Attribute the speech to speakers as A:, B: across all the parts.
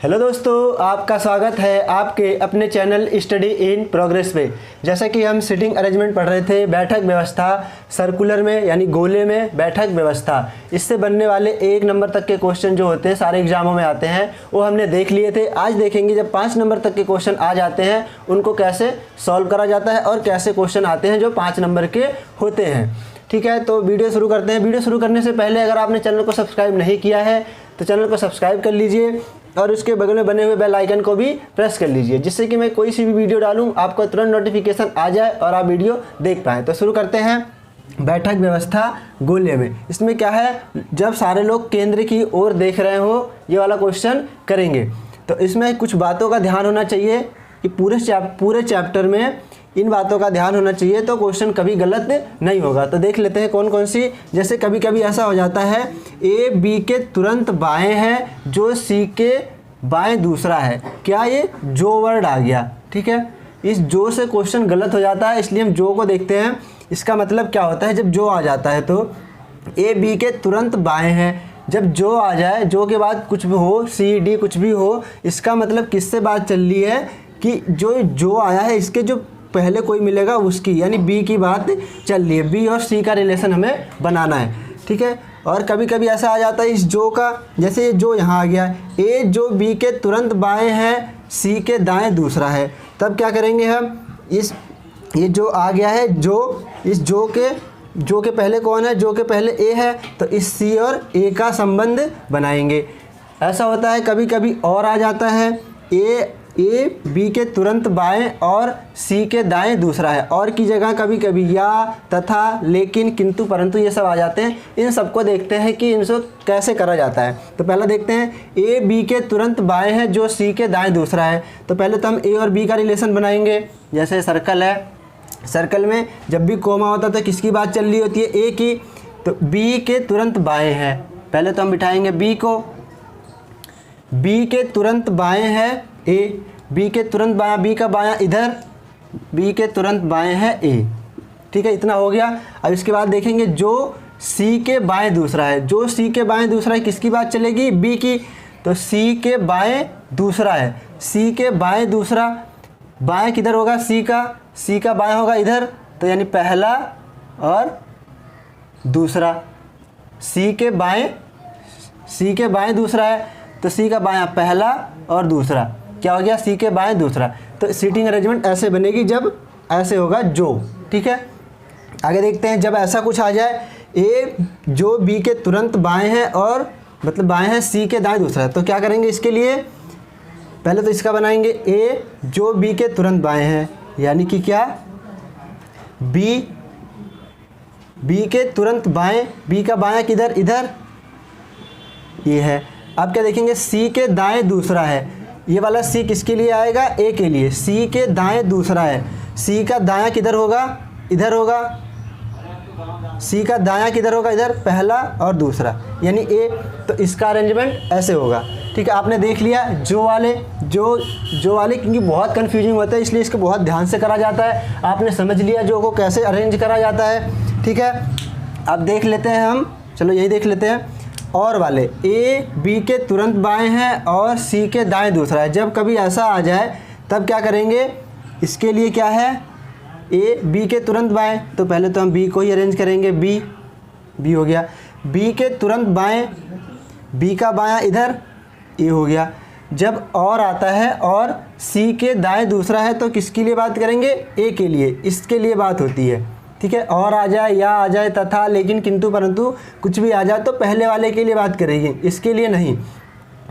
A: Hello दोस्तों, आपका स्वागत है आपके अपने चैनल स्टडी इन प्रोग्रेस पे। जैसा कि हम सीटिंग अरेंजमेंट पढ़ रहे थे, बैठक व्यवस्था सर्कुलर में यानी गोले में बैठक व्यवस्था, इससे बनने वाले 1 नंबर तक के क्वेश्चन जो होते हैं सारे एग्जामों में आते हैं, वो हमने देख लिए थे। आज देखेंगे जब 5 नंबर तक के क्वेश्चन आ जाते हैं उनको कैसे सॉल्व करा जाता है और कैसे क्वेश्चन आते हैं जो 5 नंबर के होते हैं। ठीक है, तो वीडियो शुरू करते हैं। वीडियो शुरू करने से पहले अगर आपने चैनल को सब्सक्राइब नहीं किया है तो चैनल को सब्सक्राइब कर लीजिए और उसके बगल में बने हुए बेल आइकन को भी प्रेस कर लीजिए, जिससे कि मैं कोई सी भी वीडियो डालूं आपको तुरंत नोटिफिकेशन आ जाए और आप वीडियो देख पाएँ। तो शुरू करते हैं बैठक व्यवस्था गोले में। इसमें क्या है, जब सारे लोग केंद्र की ओर देख रहे हो ये वाला क्वेश्चन करेंगे। तो इसमें कुछ बातों का ध्यान होना चाहिए कि पूरे चैप्टर में इन बातों का ध्यान होना चाहिए, तो क्वेश्चन कभी गलत नहीं होगा। तो देख लेते हैं कौन कौन सी। जैसे कभी कभी ऐसा हो जाता है ए बी के तुरंत बाएं है जो सी के बाएं दूसरा है। क्या ये जो वर्ड आ गया? ठीक है, इस जो से क्वेश्चन गलत हो जाता है, इसलिए हम जो को देखते हैं। इसका मतलब क्या होता है, जब जो आ जाता है तो ए बी के तुरंत बाएँ है। जब जो आ जाए, जो के बाद कुछ भी हो, सी डी कुछ भी हो, इसका मतलब किससे बात चल रही है कि जो आया है इसके जो पहले कोई मिलेगा उसकी, यानी बी की बात चल रही है। बी और सी का रिलेशन हमें बनाना है। ठीक है, और कभी कभी ऐसा आ जाता है इस जो का, जैसे ये जो यहाँ आ गया, ए जो बी के तुरंत बाएं है सी के दाएं दूसरा है। तब क्या करेंगे हम, ये जो आ गया है जो, इस जो के पहले कौन है, जो के पहले ए है, तो इस सी और ए का संबंध बनाएंगे। ऐसा होता है कभी कभी और आ जाता है ए बी के तुरंत बाएं और सी के दाएं दूसरा है। और की जगह कभी कभी या, तथा, लेकिन, किंतु, परंतु ये सब आ जाते हैं। इन सबको देखते हैं कि इनको कैसे करा जाता है। तो पहला देखते हैं ए बी के तुरंत बाएं है जो सी के दाएं दूसरा है। तो पहले तो हम ए और बी का रिलेशन बनाएंगे। जैसे सर्कल है, सर्कल में जब भी कोमा होता है तो किसकी बात चल रही होती है, ए की। तो बी के तुरंत बाएँ है, पहले तो हम बिठाएंगे बी को। बी के तुरंत बाएँ है ए, बी के तुरंत बायां, बी का बायां इधर, बी के तुरंत बाएं है ए। ठीक है, इतना हो गया। अब इसके बाद देखेंगे जो सी के बाएं दूसरा है। जो सी के बाएं दूसरा है किसकी बात चलेगी, बी की। तो सी के बाएं दूसरा है, सी के बाएं दूसरा, बाएं किधर होगा, सी का बाएं होगा इधर, तो यानी पहला और दूसरा। सी के बाएं दूसरा है तो सी का बायां पहला और दूसरा, क्या हो गया, सी के बाएं दूसरा। तो सीटिंग अरेंजमेंट ऐसे बनेगी जब ऐसे होगा जो। ठीक है, आगे देखते हैं जब ऐसा कुछ आ जाए, ए जो बी के तुरंत बाएं है और मतलब बाएं है सी के दाएं दूसरा, तो क्या करेंगे इसके लिए, पहले तो इसका बनाएंगे ए जो बी के तुरंत बाएं है, यानी कि क्या, बी के तुरंत बाएं, बी का बायां किधर, इधर, ये है। अब क्या देखेंगे, सी के दाएं दूसरा है। ये वाला सी किसके लिए आएगा, ए के लिए। सी के दाएं दूसरा है, सी का दायां किधर होगा, इधर होगा। सी का दायां किधर होगा, इधर, पहला और दूसरा, यानी ए। तो इसका अरेंजमेंट ऐसे होगा। ठीक है, आपने देख लिया जो वाले क्योंकि बहुत कन्फ्यूजिंग होता है इसलिए इसको बहुत ध्यान से करा जाता है। आपने समझ लिया जो को कैसे अरेंज करा जाता है। ठीक है, अब देख लेते हैं हम, चलो यही देख लेते हैं। और वाले ए बी के तुरंत बाएं हैं और सी के दाएं दूसरा है। जब कभी ऐसा आ जाए तब क्या करेंगे, इसके लिए क्या है, ए बी के तुरंत बाएं, तो पहले तो हम बी को ही अरेंज करेंगे। बी हो गया, बी के तुरंत बाएं, बी का बायां इधर, ए हो गया। जब और आता है और सी के दाएं दूसरा है तो किसके लिए बात करेंगे, ए के लिए, इसके लिए बात होती है। ठीक है, और आ जाए, या आ जाए, तथा, लेकिन, किंतु, परंतु कुछ भी आ जाए तो पहले वाले के लिए बात करेंगे, इसके लिए नहीं।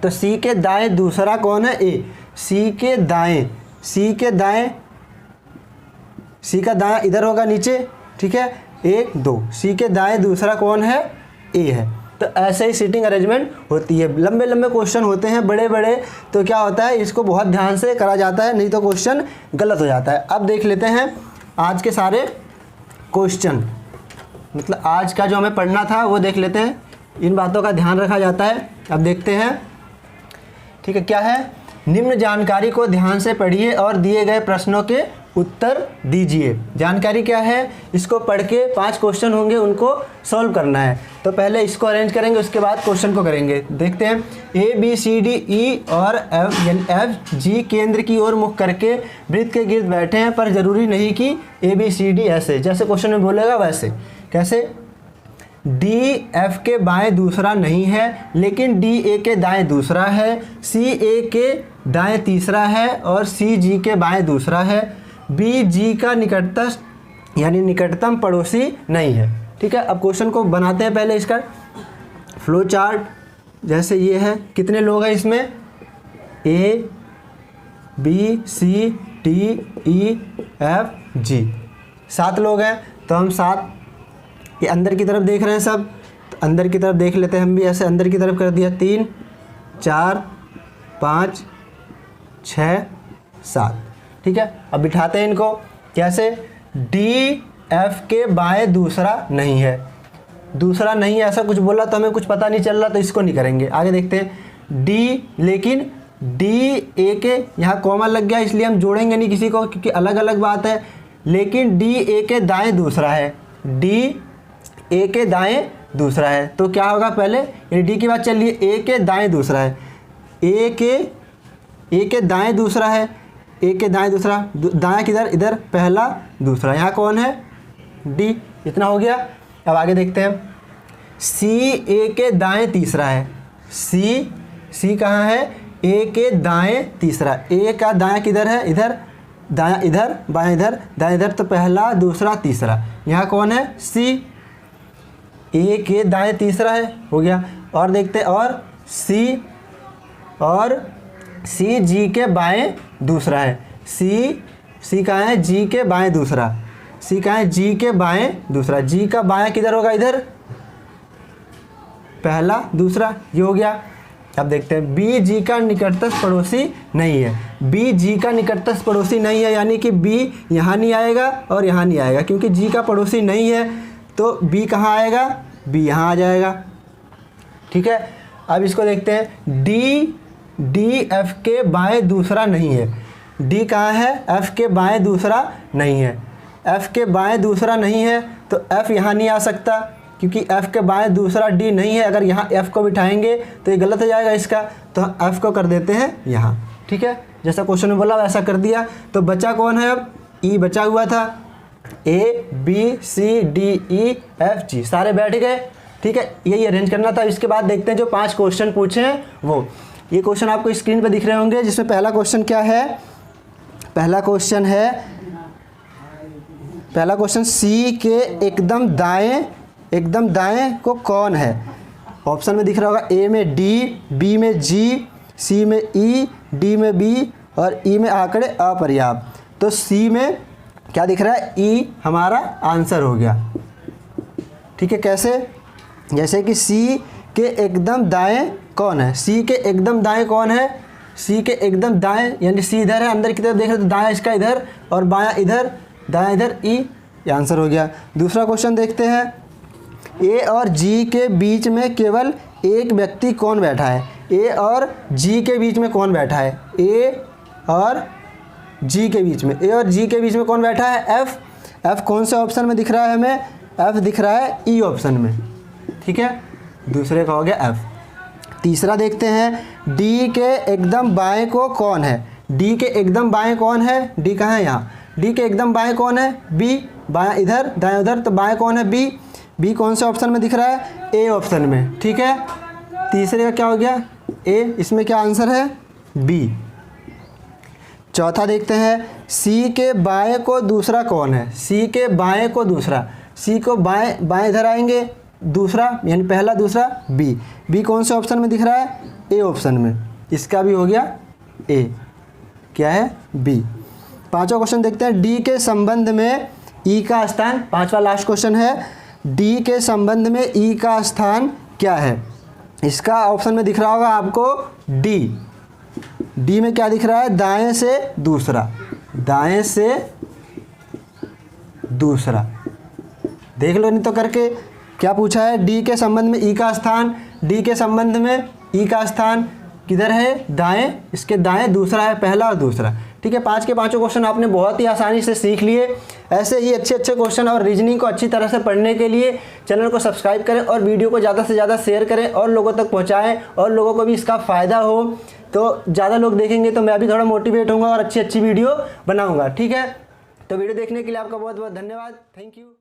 A: तो सी के दाएं दूसरा कौन है, ए। सी का दायां इधर होगा नीचे। ठीक है, 1 2, सी के दाएं दूसरा कौन है, ए है। तो ऐसे ही सीटिंग अरेंजमेंट होती है। लंबे लंबे क्वेश्चन होते हैं, बड़े बड़े, तो क्या होता है इसको बहुत ध्यान से करा जाता है, नहीं तो क्वेश्चन गलत हो जाता है। अब देख लेते हैं आज के सारे क्वेश्चन, मतलब आज का जो हमें पढ़ना था वो देख लेते हैं। इन बातों का ध्यान रखा जाता है। अब देखते हैं। ठीक है, क्या है, निम्न जानकारी को ध्यान से पढ़िए और दिए गए प्रश्नों के उत्तर दीजिए। जानकारी क्या है, इसको पढ़ के 5 क्वेश्चन होंगे, उनको सॉल्व करना है। तो पहले इसको अरेंज करेंगे, उसके बाद क्वेश्चन को करेंगे। देखते हैं, ए बी सी डी ई और एफ यानी एफ जी केंद्र की ओर मुख करके वृत्त के गिर्द बैठे हैं, पर जरूरी नहीं कि ए बी सी डी ऐसे, जैसे क्वेश्चन में बोलेगा वैसे। कैसे? डी एफ के बाएं दूसरा नहीं है, लेकिन डी ए के दाएं दूसरा है, सी ए के दाएं तीसरा है और सी जी के बाएं दूसरा है। बी जी का निकटतम यानी निकटतम पड़ोसी नहीं है। ठीक है, अब क्वेश्चन को बनाते हैं। पहले इसका फ्लो चार्ट जैसे ये है, कितने लोग हैं इसमें, A B C D E F G, 7 लोग हैं। तो हम 7 ये अंदर की तरफ देख रहे हैं सब, तो अंदर की तरफ देख लेते हैं हम भी, ऐसे अंदर की तरफ कर दिया। 3 4 5 6 7। ठीक है, अब बिठाते हैं इनको। कैसे? डी एफ के बाएं दूसरा नहीं है, दूसरा नहीं है ऐसा कुछ बोला तो हमें कुछ पता नहीं चल रहा, तो इसको नहीं करेंगे। आगे देखते हैं, डी लेकिन डी ए के यहाँ कॉमा लग गया, इसलिए हम जोड़ेंगे नहीं किसी को, क्योंकि अलग अलग बात है। लेकिन डी ए के दाएं दूसरा है, डी ए के दाएं दूसरा है, तो क्या होगा पहले, यानी डी की बात चल रही है, ए के दाएं दूसरा है, ए के दाएं दूसरा है, ए के दाएं दूसरा, दाएं किधर, इधर पहला दूसरा, यहाँ कौन है, डी। इतना हो गया। अब आगे देखते हैं, सी ए के दाएं तीसरा है, सी कहाँ है, ए के दाएं तीसरा, ए का दाएं किधर है, इधर, दायां इधर, बायां इधर, दाएं इधर, तो पहला दूसरा तीसरा, यहाँ कौन है, सी, ए के दाएं तीसरा है, हो गया। और देखते हैं, और सी जी के बाएं दूसरा है, सी कहाँ है, जी के बाएं दूसरा, सी कहाँ है, जी के बाएं दूसरा, जी का बायां किधर होगा, इधर, पहला दूसरा, ये हो गया। अब देखते हैं, बी जी का निकटतम पड़ोसी नहीं है, बी जी का निकटतम पड़ोसी नहीं है, यानी कि बी यहाँ नहीं आएगा और यहाँ नहीं आएगा, क्योंकि जी का पड़ोसी नहीं है, तो बी कहाँ आएगा, बी यहाँ आ जाएगा। ठीक है, अब इसको देखते हैं, डी एफ के बाएं दूसरा नहीं है, डी कहाँ है, एफ के बाएं दूसरा नहीं है, एफ के बाएं दूसरा नहीं है, तो एफ यहाँ नहीं आ सकता, क्योंकि एफ के बाएं दूसरा डी नहीं है। अगर यहाँ एफ को बिठाएंगे तो ये गलत हो जाएगा इसका, तो एफ को कर देते हैं यहाँ। ठीक है, जैसा क्वेश्चन में बोला वैसा कर दिया। तो बचा कौन है, अब ई बचा हुआ था, A B C D E F G सारे बैठ गए। ठीक है, यही अरेंज करना था। इसके बाद देखते हैं जो 5 क्वेश्चन पूछे हैं वो, ये क्वेश्चन आपको स्क्रीन पर दिख रहे होंगे, जिसमें पहला क्वेश्चन क्या है, पहला क्वेश्चन सी के एकदम दाएं को कौन है। ऑप्शन में दिख रहा होगा, ए में डी, बी में जी, सी में ई, डी में बी और ई में आंकड़े अपर्याप्त। तो सी में क्या दिख रहा है, ई हमारा आंसर हो गया। ठीक है, कैसे, जैसे कि सी के एकदम दाएं कौन है, सी के एकदम दाएं कौन है, सी के एकदम दाएं यानी सी इधर है, अंदर की तरफ देख रहे तो दाएं इसका इधर और बायां इधर, दायां इधर, ई, ये आंसर हो गया। दूसरा क्वेश्चन देखते हैं, ए और जी के बीच में केवल एक व्यक्ति कौन बैठा है, ए और जी के बीच में कौन बैठा है, ए और जी के बीच में, ए और जी के बीच में कौन बैठा है, एफ कौन से ऑप्शन में दिख रहा है हमें, एफ दिख रहा है ई ऑप्शन में। ठीक है, दूसरे का हो गया एफ। तीसरा देखते हैं, डी के एकदम बाएं को कौन है, डी के एकदम बाएं कौन है, डी कहाँ है, यहाँ, डी के एकदम बाएं कौन है, बी, बायां इधर दाएं उधर, तो बाएं कौन है, बी कौन से ऑप्शन में दिख रहा है, ए ऑप्शन में। ठीक है, तीसरे का क्या हो गया, ए, इसमें क्या आंसर है, बी। चौथा देखते हैं, सी के बाएं को दूसरा कौन है, सी के बाएं को दूसरा, सी को बाएं इधर आएंगे, दूसरा यानी पहला दूसरा, बी कौन से ऑप्शन में दिख रहा है, ए ऑप्शन में, इसका भी हो गया ए, क्या है, बी। पांचवा क्वेश्चन देखते हैं, डी के संबंध में ई का स्थान, पांचवा लास्ट क्वेश्चन है, डी के संबंध में ई का स्थान क्या है। इसका ऑप्शन में दिख रहा होगा आपको डी में क्या दिख रहा है, दाएं से दूसरा, दाएं से दूसरा, देख लो नहीं तो करके। क्या पूछा है, डी के संबंध में ई का स्थान, डी के संबंध में ई का स्थान, किधर है, दाएं, इसके दाएं दूसरा है पहला और दूसरा। ठीक है, 5 के 5 क्वेश्चन आपने बहुत ही आसानी से सीख लिए। ऐसे ही अच्छे अच्छे क्वेश्चन और रीजनिंग को अच्छी तरह से पढ़ने के लिए चैनल को सब्सक्राइब करें और वीडियो को ज़्यादा से ज़्यादा शेयर करें और लोगों तक पहुँचाएँ और लोगों को भी इसका फ़ायदा हो। तो ज़्यादा लोग देखेंगे तो मैं भी थोड़ा मोटिवेट होऊंगा और अच्छी अच्छी वीडियो बनाऊँगा। ठीक है, तो वीडियो देखने के लिए आपका बहुत बहुत धन्यवाद। Thank you.